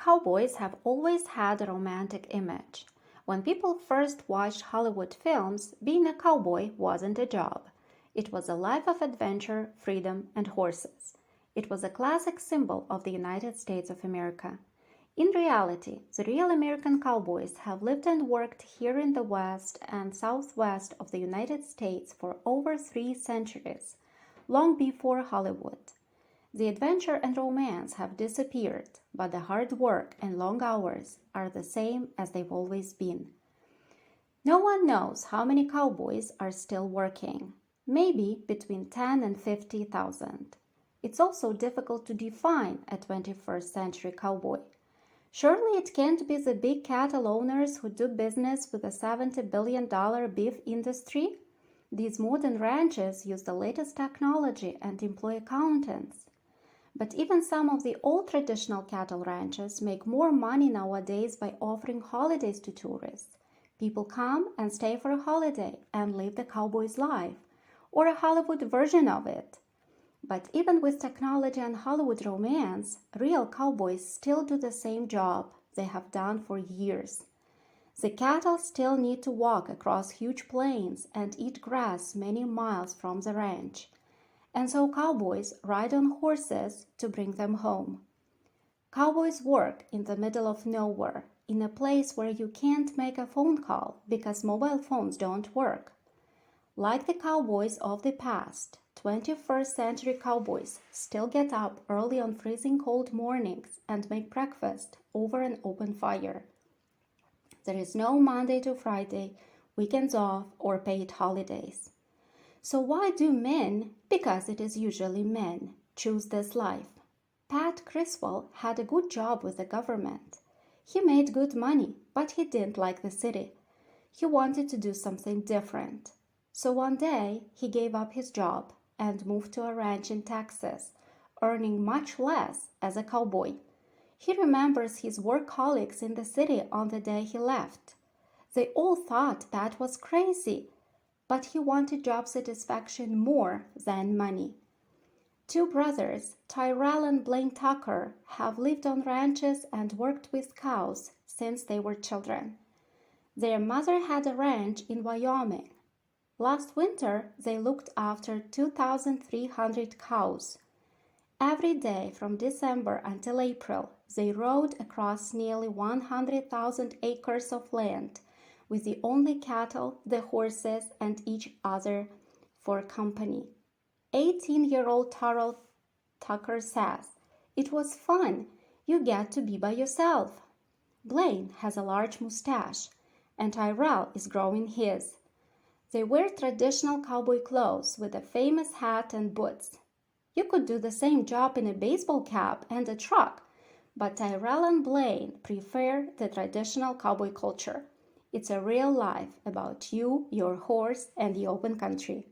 Cowboys have always had a romantic image. When people first watched Hollywood films, being a cowboy wasn't a job. It was a life of adventure, freedom, and horses. It was a classic symbol of the United States of America. In reality, the real American cowboys have lived and worked here in the West and Southwest of the United States for over 3 centuries, long before Hollywood. The adventure and romance have disappeared, but the hard work and long hours are the same as they've always been. No one knows how many cowboys are still working, maybe between 10 and 50,000. It's also difficult to define a 21st century cowboy. Surely it can't be the big cattle owners who do business with the $70 billion beef industry? These modern ranches use the latest technology and employ accountants. But even some of the old traditional cattle ranches make more money nowadays by offering holidays to tourists. People come and stay for a holiday and live the cowboy's life, or a Hollywood version of it. But even with technology and Hollywood romance, real cowboys still do the same job they have done for years. The cattle still need to walk across huge plains and eat grass many miles from the ranch. And so cowboys ride on horses to bring them home. Cowboys work in the middle of nowhere, in a place where you can't make a phone call because mobile phones don't work. Like the cowboys of the past, 21st century cowboys still get up early on freezing cold mornings and make breakfast over an open fire. There is no Monday to Friday, weekends off, or paid holidays. So why do men, because it is usually men, choose this life? Pat Criswell had a good job with the government. He made good money, but he didn't like the city. He wanted to do something different. So one day, he gave up his job and moved to a ranch in Texas, earning much less as a cowboy. He remembers his work colleagues in the city on the day he left. They all thought Pat was crazy, but he wanted job satisfaction more than money. Two brothers, Tyrell and Blaine Tucker, have lived on ranches and worked with cows since they were children. Their mother had a ranch in Wyoming. Last winter, they looked after 2,300 cows. Every day from December until April, they rode across nearly 100,000 acres of land, with the only cattle, the horses, and each other for company. 18-year-old Tyrell Tucker says, "It was fun. You get to be by yourself." Blaine has a large mustache, and Tyrell is growing his. They wear traditional cowboy clothes with a famous hat and boots. You could do the same job in a baseball cap and a truck, but Tyrell and Blaine prefer the traditional cowboy culture. It's a real life about you, your horse, and the open country.